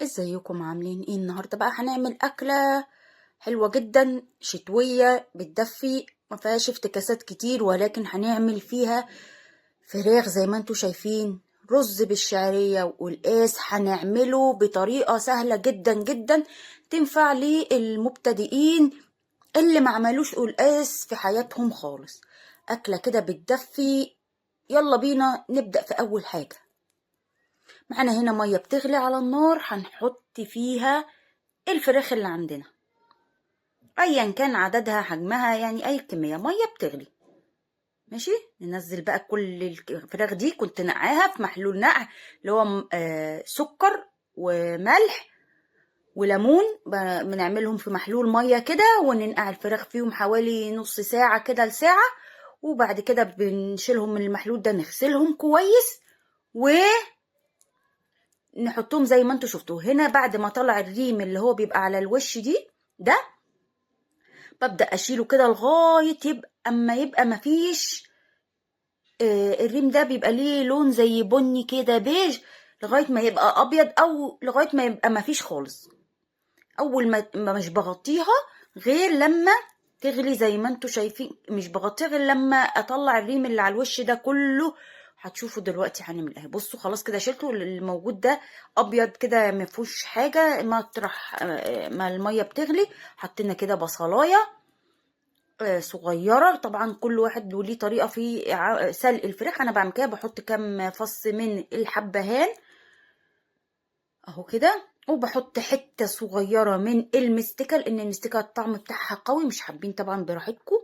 ازيكم عاملين ايه؟ النهارده بقى هنعمل اكله حلوه جدا شتويه بتدفي، ما فيهاش افتكاسات كتير، ولكن هنعمل فيها فراخ زي ما انتوا شايفين. رز بالشعريه والقلقاس هنعمله بطريقه سهله جدا جدا، تنفع للمبتدئين اللي ما عملوش قلقاس في حياتهم خالص. اكله كده بتدفي. يلا بينا نبدا. في اول حاجه معانا هنا ميه بتغلي على النار، هنحط فيها الفراخ اللي عندنا ايا كان عددها حجمها، يعني اي كميه ميه بتغلي. ماشي، ننزل بقى كل الفراخ دي. كنت نقعاها في محلول نقع اللي هو سكر وملح وليمون، بنعملهم في محلول ميه كده وننقع الفراخ فيهم حوالي نص ساعه كده لساعه، وبعد كده بنشيلهم من المحلول ده، نغسلهم كويس ونحطهم زي ما انتوا شفتوا هنا. بعد ما طلع الريم اللي هو بيبقى على الوش ده ببدأ أشيله كده لغاية أما يبقى مفيش. الريم ده بيبقى ليه لون زي بني كده بيج، لغاية ما يبقى أبيض أو لغاية ما يبقى مفيش خالص. أول ما مش بغطيها غير لما تغلي زي ما انتوا شايفين، مش بغطيها غير لما أطلع الريم اللي على الوش ده كله. هتشوفوا دلوقتي هنعمل ايه. بصوا خلاص كده شلته، الموجود ده ابيض كده مفيهوش حاجه. مطرح ما الميه بتغلي حطينا كده بصلايه صغيرة. طبعا كل واحد وليه طريقة في سلق الفراخ. انا بعمل كده، بحط كام فص من الحبهان اهو كده، وبحط حتة صغيرة من المستكة، لان المستكة الطعم بتاعها قوي. مش حابين طبعا براحتكم،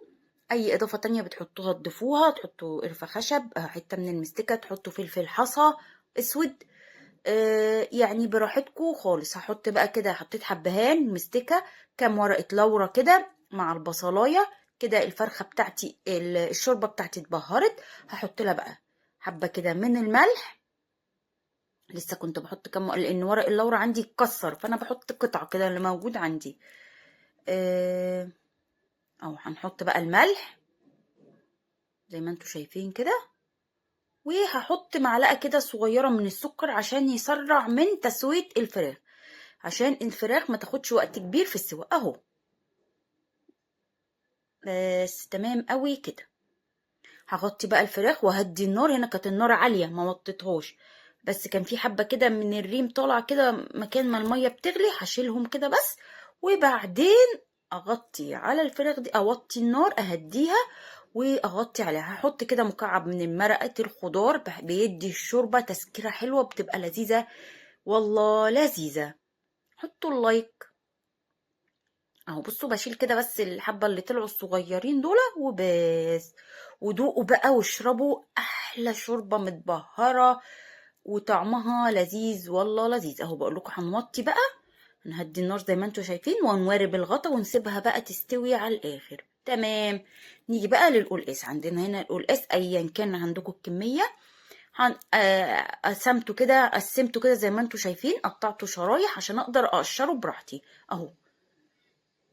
اي اضافة تانية بتحطوها تضيفوها. تحطوا قرفة خشب، حتة من المستكة، تحطوا فلفل حصى اسود، يعني براحتكم خالص. هحط بقى كده، حطيت حبهان مستكة، كام ورقة لورا كده مع البصلاية كده. الفرخة بتاعتي الشوربة بتاعتي اتبهرت، هحط لها بقى حبة كده من الملح. لسه كنت بحط كام لان ورق اللورا عندي اتكسر، فانا بحط قطعة كده اللي موجود عندي. او هنحط بقى الملح زي ما انتوا شايفين كده، وهحط معلقة كده صغيرة من السكر عشان يسرع من تسوية الفراخ، عشان الفراخ ما تاخدش وقت كبير في السوا اهو. بس تمام قوي كده. هغطي بقى الفراخ وهدي النار. هنا كانت النار عالية ما وطيتهاش، بس كان في حبة كده من الريم طالع كده مكان ما المية بتغلي، هشيلهم كده بس. وبعدين اغطي على الفراخ دي، اوطي النار اهديها واغطي عليها. هحط كده مكعب من مرقة الخضار، بيدي الشوربة تسكيرة حلوة، بتبقى لذيذة والله لذيذة. حطوا اللايك اهو. بصوا بشيل كده بس الحبة اللي طلعوا الصغيرين دول وبس. ودوقوا بقى واشربوا احلى شوربة متبهرة وطعمها لذيذ والله لذيذ اهو. بقول لكم هنوطي بقى، نهدي النار زي ما انتوا شايفين، ونوارب الغطا ونسيبها بقى تستوي على الاخر. تمام. نيجي بقى للقلقاس. عندنا هنا القلقاس ايا كان عندكم الكمية. قسمته كده زي ما انتوا شايفين، قطعته شرايح عشان اقدر اقشره براحتي اهو.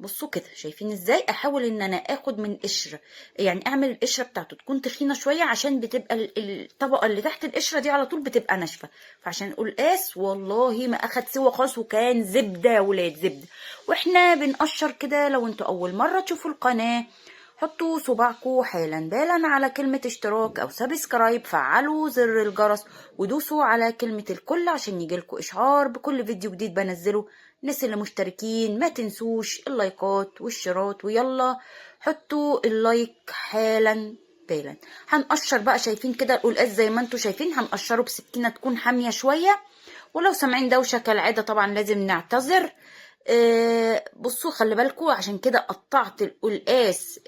بصوا كده شايفين ازاي. احاول ان انا اخد من قشره، يعني اعمل القشره بتاعته تكون تخينه شويه، عشان بتبقى الطبقه اللي تحت القشره دي على طول بتبقى ناشفه. فعشان القلقاس والله ما اخد سوا خالص، وكان زبده يا ولاد زبده. واحنا بنقشر كده. لو انتوا اول مره تشوفوا القناه، حطوا صباعكم حالا بالا على كلمة اشتراك او سبسكرايب، فعلوا زر الجرس ودوسوا على كلمة الكل عشان يجيلكوا اشعار بكل فيديو جديد بنزله. الناس اللي مشتركين ما تنسوش اللايكات والشيرات، ويلا حطوا اللايك حالا بالا. هنقشر بقى، شايفين كده القلقاس زي ما انتوا شايفين، هنقشره بسكينة تكون حامية شوية. ولو سامعين دوشة كالعادة طبعا لازم نعتذر. بصوا خلي بالكوا، عشان كده قطعت القلقاس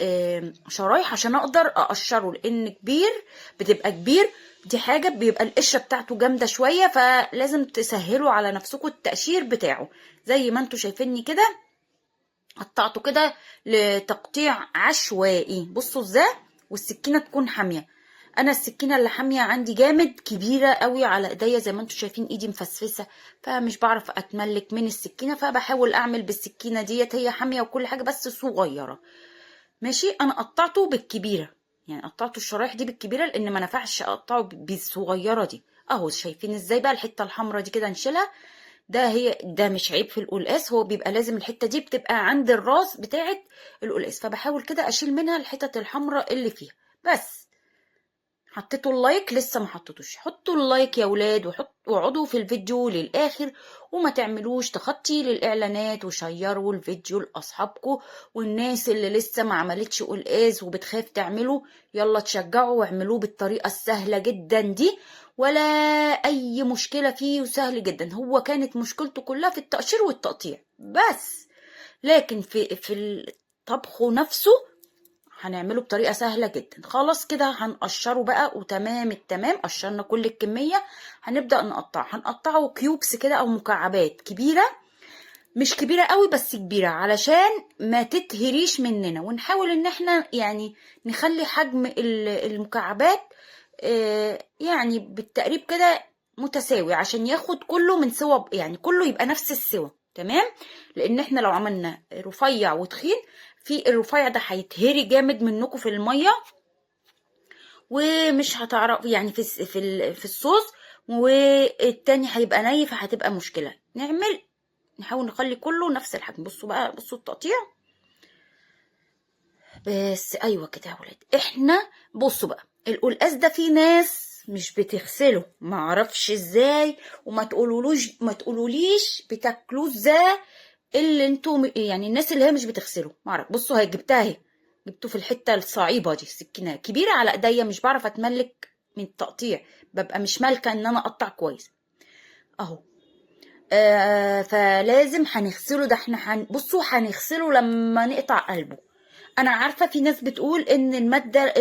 شرايح عشان اقدر اقشره، لان كبير بتبقى كبير. دي حاجة بيبقى القشرة بتاعته جامدة شوية، فلازم تسهلوا على نفسكم التقشير بتاعه. زي ما انتوا شايفيني كده قطعته كده لتقطيع عشوائي. بصوا ازاي، والسكينة تكون حامية. انا السكينة اللي حامية عندي جامد كبيرة قوي على ايديا، زي ما انتوا شايفين ايدي مفسفسة، فمش بعرف اتملك من السكينة، فبحاول اعمل بالسكينة ديت. هي حامية وكل حاجة بس صغيرة. ماشي، انا قطعته بالكبيرة، يعني قطعته الشرايح دي بالكبيرة لان ما نفعش اقطعه بالصغيرة دي اهو. شايفين ازاي بقى الحتة الحمراء دي كده نشيلها. ده مش عيب في القلقاس، هو بيبقى لازم الحته دي بتبقى عند الراس بتاعه القلقاس، فبحاول كده اشيل منها الحتت الحمراء اللي فيها بس. حطيتوا اللايك؟ لسه ما حطيتوش، حطوا اللايك يا ولاد، واقعدوا في الفيديو للاخر، وما تعملوش تخطي للاعلانات، وشيروا الفيديو لاصحابكم. والناس اللي لسه ما عملتش قلقاس وبتخاف تعمله، يلا تشجعوا واعملوه بالطريقه السهله جدا دي، ولا اي مشكله فيه، وسهل جدا. هو كانت مشكلته كلها في التقشير والتقطيع بس، لكن في الطبخ نفسه هنعمله بطريقة سهلة جدا. خلاص كده هنقشره بقى، وتمام التمام. قشرنا كل الكمية، هنبدأ هنقطعه كيوبس كده او مكعبات كبيرة، مش كبيرة قوي بس كبيرة علشان ما تتهريش مننا. ونحاول ان احنا يعني نخلي حجم المكعبات يعني بالتقريب كده متساوي، عشان ياخد كله من سوا، يعني كله يبقى نفس السوا. تمام، لان احنا لو عملنا رفيع وتخين، في الرفيع ده هيتهري جامد منكم في الميه، ومش هتعرف يعني في الصوص، والتاني هيبقى ني، فهتبقى مشكله. نحاول نخلي كله نفس الحجم. بصوا بقى، بصوا التقطيع بس. ايوه كده يا ولاد. احنا بصوا بقى، القلقاس ده في ناس مش بتغسله، ما اعرفش ازاي، وما تقولوليش بتاكلوه ازاي، اللي انتوا يعني الناس اللي هي مش بتغسله، ما اعرف. بصوا هي جبتها اهي، جبته في الحته الصعيبه دي، السكينه كبيره على ايديا، مش بعرف اتملك من التقطيع، ببقى مش مالكه ان انا اقطع كويس اهو. فلازم هنغسله ده. احنا بصوا هنغسله لما نقطع قلبه. انا عارفه في ناس بتقول ان الماده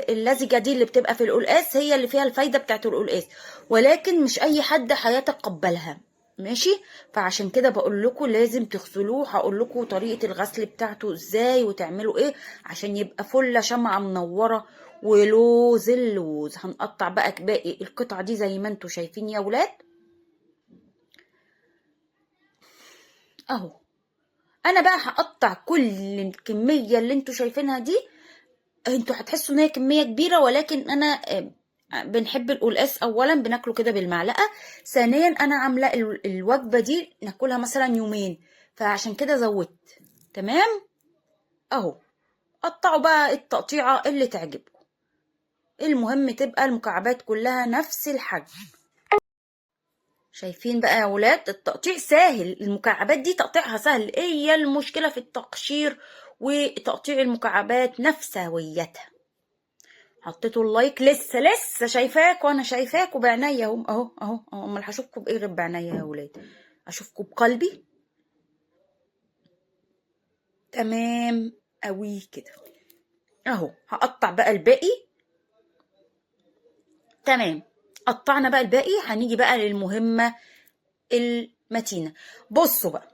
اللزجه دي اللي بتبقى في القلقاس هي اللي فيها الفايده بتاعت القلقاس، ولكن مش اي حد هيتقبلها، ماشي؟ فعشان كده بقول لكم لازم تغسلوه. هقول لكم طريقه الغسل بتاعته ازاي وتعملوا ايه عشان يبقى فله شمعه منوره ولوز اللوز. هنقطع بقى باقي القطعه دي زي ما انتم شايفين يا ولاد اهو. انا بقى هقطع كل الكميه اللي انتوا شايفينها دي. انتوا هتحسوا ان هي كميه كبيره، ولكن انا بنحب القلقاس. اولا بناكله كده بالمعلقه، ثانيا انا عامله الوجبه دي ناكلها مثلا يومين، فعشان كده زودت. تمام اهو. قطعوا بقى التقطيعه اللي تعجبكم، المهم تبقى المكعبات كلها نفس الحجم. شايفين بقى يا ولاد التقطيع سهل، المكعبات دي تقطيعها سهل. ايه هي المشكله في التقشير وتقطيع المكعبات؟ نفسويتها. حطيتوا اللايك؟ لسه شايفاك، وانا شايفاك وبعناية اهو اهو اهو. امال هشوفكم بايه غير بعناية يا ولاد؟ اشوفكم بقلبي. تمام قوي كده اهو. هقطع بقى الباقي. تمام، قطعنا بقى الباقي. هنيجي بقى للمهمة المتينة. بصوا بقى،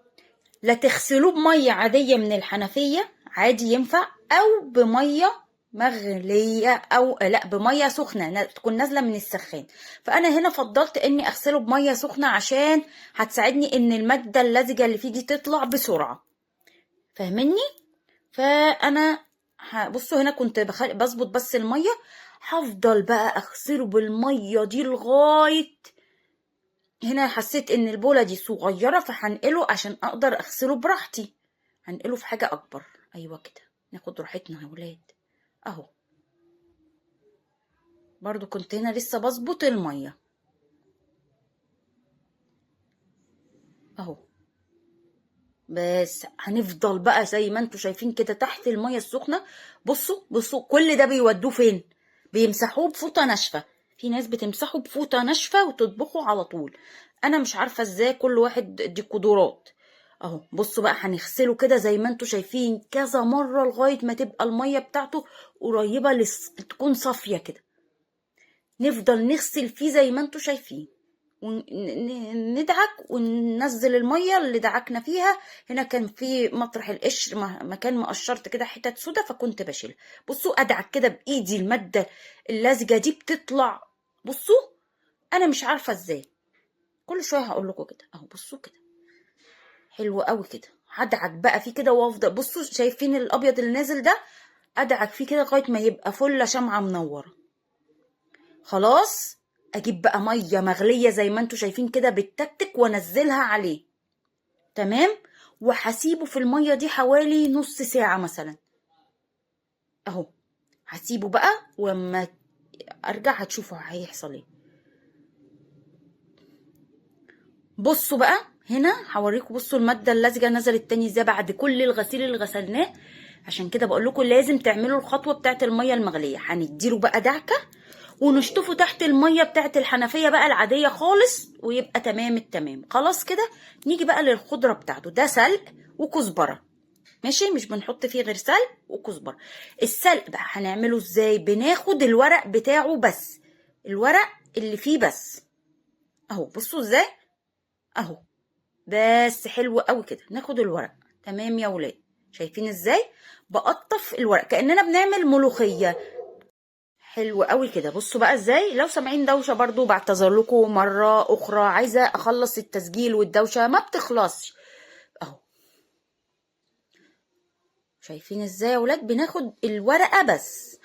لا تغسلوه بمية عادية من الحنفية عادي ينفع، او بمية مغلية، او لا بمية سخنة تكون نازلة من السخان. فانا هنا فضلت اني اغسله بمية سخنة عشان هتساعدني ان المادة اللزجة اللي فيه دي تطلع بسرعة. فاهمني؟ فانا بصوا هنا كنت بظبط بس المية. هفضل بقى اغسله بالمية دي لغاية هنا. حسيت ان البولة دي صغيرة، فهنقله عشان اقدر اغسله براحتي. هنقله في حاجة اكبر. ايوه كده، ناخد راحتنا يا ولاد اهو. برضو كنت هنا لسه بظبط المية اهو. بس هنفضل بقى زي ما انتوا شايفين كده تحت المية السخنة. بصوا كل ده بيودوه فين؟ بيمسحوه بفوطة ناشفة. في ناس بتمسحه بفوطة ناشفة وتطبخه على طول. انا مش عارفة ازاي، كل واحد دي قدرات اهو. بصوا بقى هنغسله كده زي ما انتوا شايفين كذا مرة لغاية ما تبقى المية بتاعته قريبة تكون صافية كده. نفضل نغسل فيه زي ما انتوا شايفين، وندعك وننزل المية اللي دعكنا فيها. هنا كان في مطرح القشر مكان ما قشرت كده حتت سودا، فكنت بشيل. بصوا ادعك كده بايدي، المادة اللزجة دي بتطلع. بصوا انا مش عارفة ازاي، كل شوية هقول لكم كده اهو. بصوا كده حلو قوي كده. هدعك بقى فيه كده وافضل. بصوا شايفين الابيض اللي نازل ده؟ ادعك فيه كده لغاية ما يبقى فله شمعة منورة. خلاص اجيب بقى ميه مغليه زي ما انتوا شايفين كده بالتكتك وانزلها عليه. تمام. وهسيبه في الميه دي حوالي نص ساعه مثلا اهو. هسيبه بقى واما ارجع هتشوفوا هيحصل ايه. بصوا بقى هنا هوريكم. بصوا الماده اللزجه نزلت تاني ازاي بعد كل الغسيل اللي غسلناه. عشان كده بقول لكم لازم تعملوا الخطوه بتاعه الميه المغليه. هنديله بقى دعكه ونشطفه تحت الميه بتاعه الحنفيه بقى العاديه خالص ويبقى تمام التمام. خلاص كده نيجي بقى للخضره بتاعته. ده سلق وكزبره ماشي، مش بنحط فيه غير سلق وكزبره. السلق بقى هنعمله ازاي؟ بناخد الورق بتاعه بس، الورق اللي فيه بس اهو. بصوا ازاي اهو، بس حلو قوي كده. ناخد الورق. تمام يا ولاد، شايفين ازاي بقطف الورق كأننا بنعمل ملوخية. حلو قوي كده. بصوا بقى ازاي. لو سامعين دوشة برضو بعتذر لكم مرة اخرى، عايزة اخلص التسجيل والدوشة ما بتخلصش اهو. شايفين ازاي يا ولاد بناخد الورقة بس،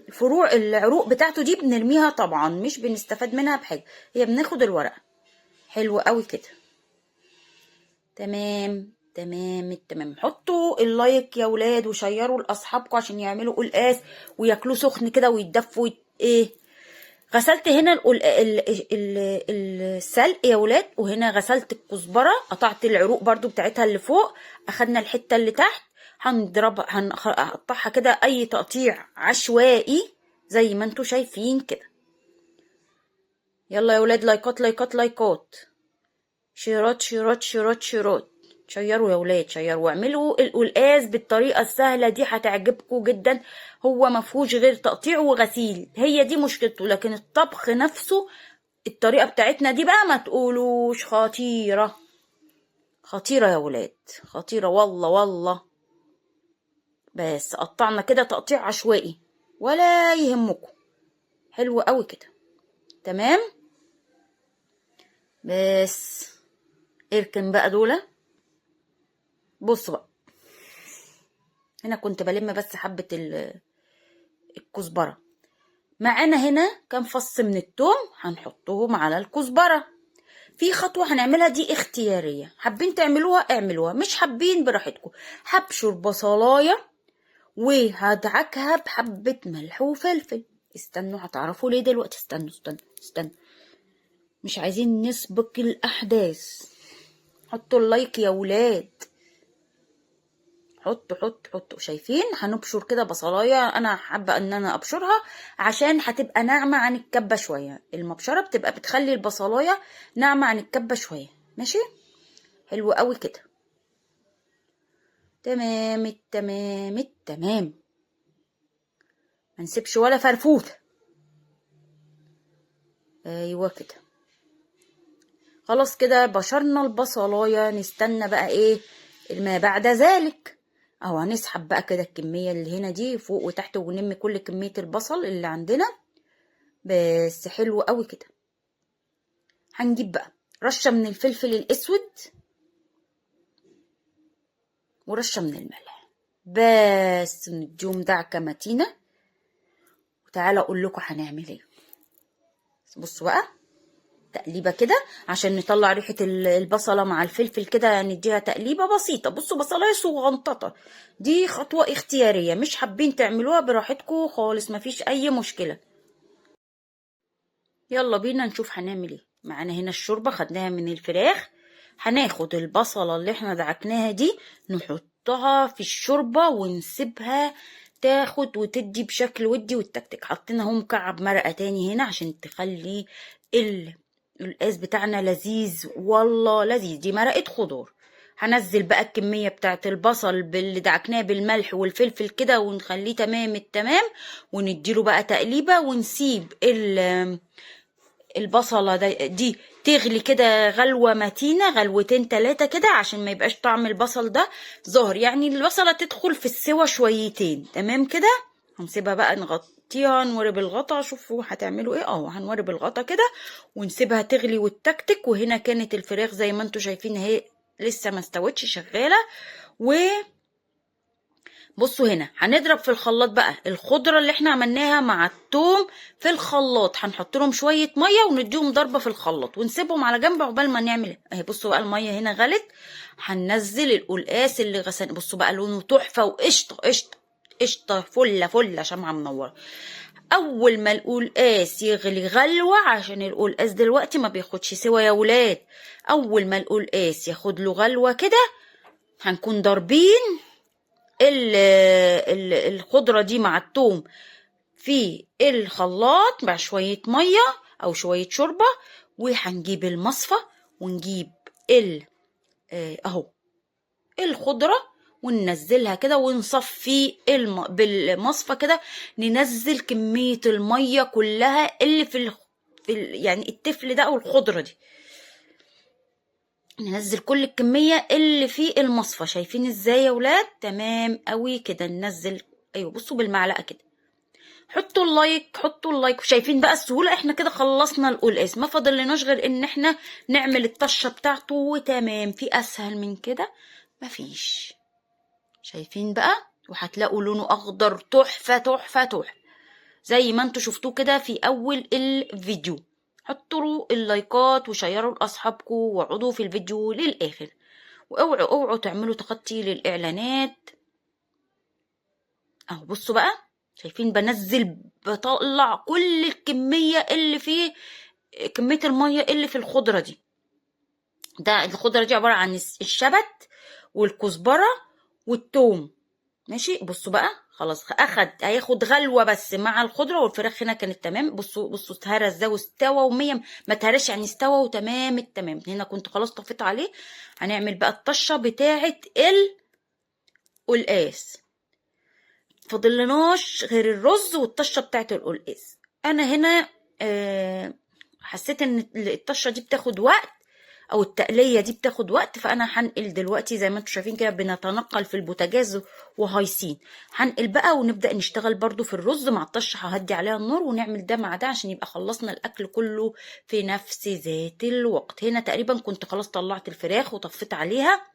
الفروع العروق بتاعته دي بنرميها طبعا، مش بنستفاد منها بحاجة، هي بناخد الورقة. حلو قوي كده. تمام تمام التمام. حطوا اللايك يا ولاد وشيروا لاصحابكم عشان يعملوا قلقاس وياكلوه سخن كده ويتدفوا ايه. غسلت هنا السلق يا ولاد، وهنا غسلت الكزبره، قطعت العروق برضو بتاعتها اللي فوق، اخدنا الحته اللي تحت هنقطعها كده اي تقطيع عشوائي زي ما انتوا شايفين كده. يلا يا ولاد لايكات لايكات لايكات، شيرات شيرات شيرات شيرات. شيروا يا ولاد شيروا، واعملوا القلقاس بالطريقه السهله دي هتعجبكم جدا. هو ما فيهوش غير تقطيع وغسيل، هي دي مشكلته، لكن الطبخ نفسه الطريقه بتاعتنا دي بقى ما تقولوش خطيره. خطيره يا ولاد خطيره والله والله. بس قطعنا كده تقطيع عشوائي ولا يهمكم. حلو قوي كده. تمام. بس اركن بقى دول. بصوا بقى هنا كنت بلم بس حبة الكزبرة. معانا هنا كام فص من التوم هنحطهم على الكزبرة. في خطوة هنعملها دي اختيارية، حابين تعملوها اعملوها، مش حابين براحتكم. هبشر بصلاية وهدعكها بحبة ملح وفلفل. استنوا هتعرفوا ليه دلوقتي. استنوا مش عايزين نسبق الأحداث. حطوا اللايك يا ولاد، حطوا. شايفين هنبشر كده بصلايه، انا حابه ان انا ابشرها عشان هتبقى ناعمه عن الكبه شويه. المبشره بتبقى بتخلي البصلايه ناعمه عن الكبه شويه. ماشي حلو قوي كده. تمام التمام. ما نسيبش ولا فرفوته. ايوه كده. خلاص كده بشرنا البصلايه. نستنى بقى ايه ما بعد ذلك اهو. هنسحب بقى كده الكمية اللي هنا دي فوق وتحت ونلم كل كمية البصل اللي عندنا. بس حلو قوي كده. هنجيب بقى رشة من الفلفل الاسود ورشة من الملح، بس نديهم دعكة متينة. وتعالى اقول لكم هنعمل ايه. بصوا بقى تقليبة كده عشان نطلع ريحة البصلة مع الفلفل كده، نديها تقليبة بسيطة. بصوا بصلاية صغنططة، دي خطوة اختيارية، مش حابين تعملوها براحتكم خالص، مفيش اي مشكلة. يلا بينا نشوف هنعمل ايه. معانا هنا الشوربة خدناها من الفراخ. هناخد البصلة اللي احنا دعكناها دي نحطها في الشوربة ونسيبها تاخد وتدي بشكل ودي والتكتك. حطينا اهو مكعب مرقة تاني هنا عشان تخلي القلقاس بتاعنا لذيذ والله لذيذ. دي مرقة خضار. هنزل بقى الكمية بتاعت البصل اللي دعكناه بالملح والفلفل كده ونخليه تمام التمام، ونديله بقى تقليبة ونسيب البصلة دي تغلي كده غلوة متينة، غلوتين 3 كده، عشان ما يبقاش طعم البصل ده ظاهر، يعني البصلة تدخل في السوا شويتين. تمام كده. هنسيبها بقى نغطيها، نورب الغطا. شوفوا هتعملوا ايه. هنورب الغطا كده ونسيبها تغلي وتكتك. وهنا كانت الفراخ زي ما انتوا شايفين اهي لسه ما استوتش شغالة. و بصوا هنا هنضرب في الخلاط بقى الخضرة اللي احنا عملناها مع التوم في الخلاط، هنحط لهم شوية مية ونديهم ضربة في الخلاط ونسيبهم على جنب عقبال ما نعمل اهي. بصوا بقى المية هنا غلت، هننزل القلقاس اللي غسل. بصوا بقى لونه تحفة وقشطة قشطة قشطة فلة فلة شمعة منورة. اول ما القلقاس يغلي غلوة، عشان القلقاس دلوقتي ما بياخدش سوا يا ولاد، اول ما القلقاس ياخد له غلوة كده هنكون ضاربين الخضرة دي مع التوم في الخلاط مع شوية مية أو شوية شوربة، وهنجيب المصفى ونجيب أهو الخضرة وننزلها كده ونصفي بالمصفى كده، ننزل كمية المية كلها اللي يعني التفل ده أو الخضرة دي، ننزل كل الكمية اللي في المصفى. شايفين ازاي يا ولاد؟ تمام قوي كده. ننزل ايوه بصوا بالمعلقة كده. حطوا اللايك حطوا اللايك. شايفين بقى السهولة؟ احنا كده خلصنا القلقاس، ما فاضل لناش غير ان احنا نعمل الطشة بتاعته وتمام. في اسهل من كده مفيش. شايفين بقى؟ وهتلاقوا لونه اخضر تحفة تحفة تحفة زي ما انتوا شفتوه كده في اول الفيديو. حطوا اللايكات وشيروا لاصحابكم واقعدوا في الفيديو للاخر، واوعوا تعملوا تخطي للاعلانات. اهو بصوا بقى، شايفين؟ بطلع كل الكميه اللي فيه، كميه الميه اللي في الخضره دي. ده الخضره دي عباره عن الشبت والكزبره والثوم. ماشي. بصوا بقى خلاص هياخد غلوه بس مع الخضره، والفراخ هنا كانت تمام. بصوا اتهرى ازاي واستوى ومية ما اتهرش يعني استوى وتمام التمام. هنا كنت خلاص طفيت عليه. هنعمل بقى الطشه بتاعه القلقاس. فضلناش غير الرز والطشه بتاعه القلقاس. انا هنا حسيت ان الطشه دي بتاخد وقت او التقليه دي بتاخد وقت، فانا هنقل دلوقتي زي ما انتم شايفين كده بنتنقل في البوتاجاز وهايسين. هنقل بقى ونبدا نشتغل برضو في الرز مع الطشه. ههدي عليها النار ونعمل ده مع ده عشان يبقى خلصنا الاكل كله في نفس ذات الوقت. هنا تقريبا كنت خلاص طلعت الفراخ وطفيت عليها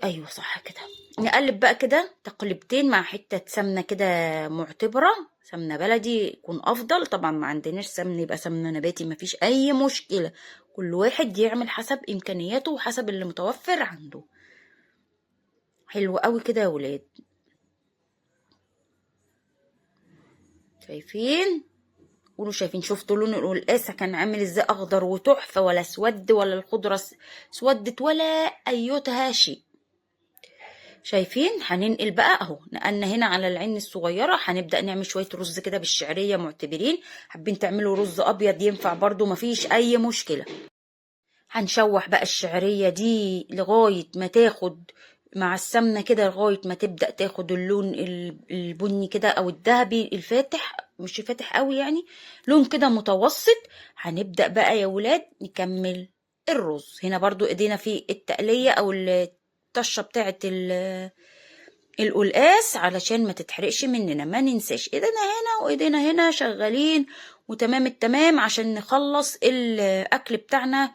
ايوه صح كده. نقلب بقى كده تقلبتين مع حته سمنه كده معتبره، سمنه بلدي يكون افضل. طبعا ما عندناش سمنه يبقى سمنه نباتي، مفيش اي مشكله. كل واحد يعمل حسب امكانياته وحسب اللي متوفر عنده. حلو قوي كده يا ولاد. شايفين؟ قولوا شايفين؟ شفتوا لون القلقاس كان عامل ازاي؟ اخضر وتحفه، ولا اسود ولا الخضره اسودت ولا ايتها شيء. شايفين؟ هننقل بقى اهو. نقلنا هنا على العين الصغيره. هنبدا نعمل شويه رز كده بالشعريه معتبرين. حابين تعملوا رز ابيض ينفع برضو، مفيش اي مشكله. هنشوح بقى الشعريه دي لغايه ما تاخد مع السمنه كده، لغايه ما تبدا تاخد اللون البني كده او الذهبي الفاتح، مش فاتح قوي يعني، لون كده متوسط. هنبدا بقى يا ولاد نكمل الرز. هنا برضو ايدينا في التقليه او الطشه بتاعه القلقاس علشان ما تتحرقش مننا. ما ننساش ايدينا هنا وايدينا هنا شغالين وتمام التمام عشان نخلص الاكل بتاعنا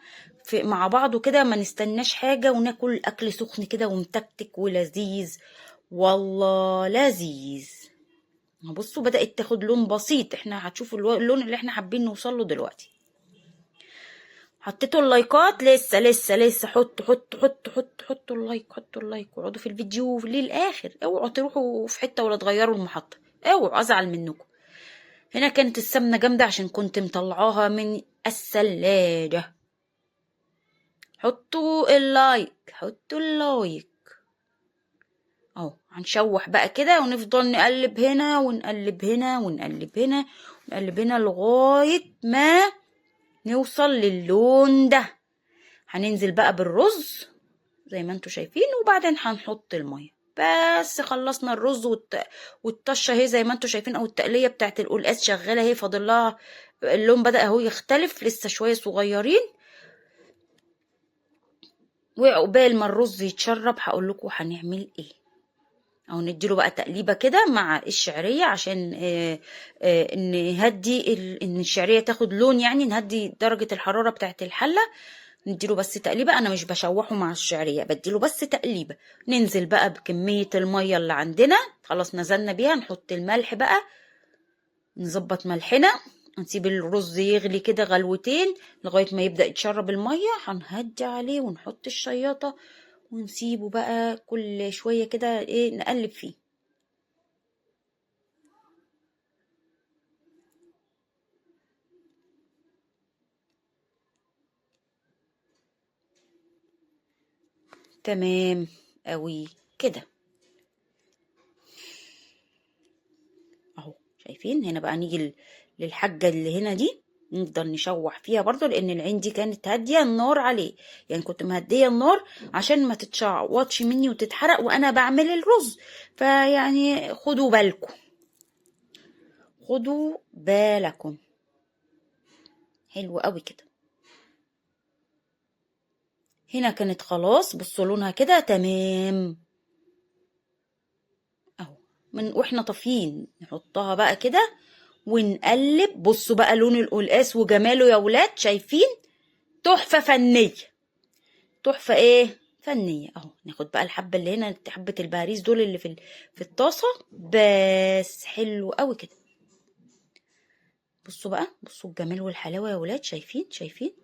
مع بعضه كده. ما نستناش حاجة وناكل اكل سخن كده ومتكتك ولذيذ، والله لذيذ. بصوا بدأت تاخد لون بسيط. احنا هتشوفوا اللون اللي احنا حابين نوصل له دلوقتي. حطيتوا اللايكات؟ لسه حطوا اللايك واقعدوا في الفيديو للاخر. اوعوا تروحوا في حته ولا تغيروا المحطه، اوعوا ازعل منكم. هنا كانت السمنه جامده عشان كنت مطلعاها من الثلاجه. حطوا اللايك اهو. هنشوح بقى كده ونفضل نقلب هنا ونقلب هنا ونقلب هنا ونقلب هنا لغايه ما نوصل للون ده. هننزل بقى بالرز زي ما انتوا شايفين، وبعدين هنحط الميه. بس خلصنا الرز والطشه اهي زي ما انتوا شايفين، او التقليه بتاعت القلقاس شغاله اهي. فاضل لها اللون بدأ اهو يختلف، لسه شويه صغيرين. وعقبال ما الرز يتشرب هقول لكم هنعمل ايه. او نديله بقى تقليبه كده مع الشعريه عشان نهدي ان الشعريه تاخد لون، يعني نهدي درجه الحراره بتاعت الحله. نديله بس تقليبه، انا مش بشوحه مع الشعريه، بديله بس تقليبه. ننزل بقى بكميه الميه اللي عندنا، خلاص نزلنا بيها. نحط الملح بقى، نظبط ملحنا، نسيب الرز يغلي كده غلوتين لغايه ما يبدا يتشرب الميه. هنهدي عليه ونحط الشياطه ونسيبه بقى كل شويه كده ايه نقلب فيه. تمام قوي كده اهو. شايفين هنا بقى نيجي للحاجه اللي هنا دي، نفضل نشوح فيها برضو، لان العين دي كانت هاديه النار عليه، يعني كنت مهديه النار عشان ما تتشعوطش مني وتتحرق وانا بعمل الرز. فيعني خدوا بالكم، خدوا بالكم. حلو قوي كده. هنا كانت خلاص، بصوا لونها كده تمام اهو. واحنا طافيين نحطها بقى كده ونقلب. بصوا بقى لون القلقاس وجماله يا ولاد، شايفين؟ تحفة فنية، تحفة ايه فنية اهو. ناخد بقى الحبة اللي هنا، حبة البهاريز دول اللي في الطاسة بس. حلو قوي كده. بصوا بقى، بصوا الجمال والحلاوة يا ولاد، شايفين؟ شايفين؟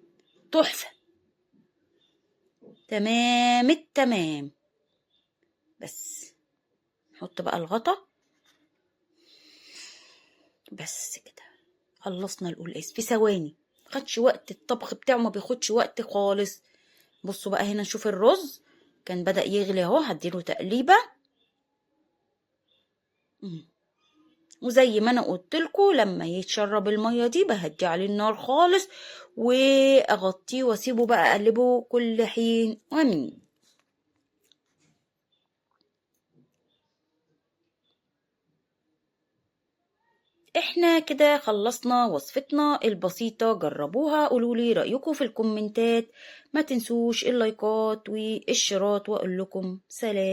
تحفة. تمام التمام. بس نحط بقى الغطا بس كده. خلصنا القلقاس في ثواني، مخدش وقت، الطبخ بتاعه ما بياخدش وقت خالص. بصوا بقى هنا، نشوف الرز كان بدأ يغلي اهو، هديله تقليبة. وزي ما انا قلت لكم، لما يتشرب الميه دي بهدي عليه النار خالص واغطيه واسيبه بقى اقلبه كل حين ومن. احنا كده خلصنا وصفتنا البسيطة، جربوها، قولولي رأيكم في الكومنتات. ما تنسوش اللايكات والاشتراك، واقول لكم سلام.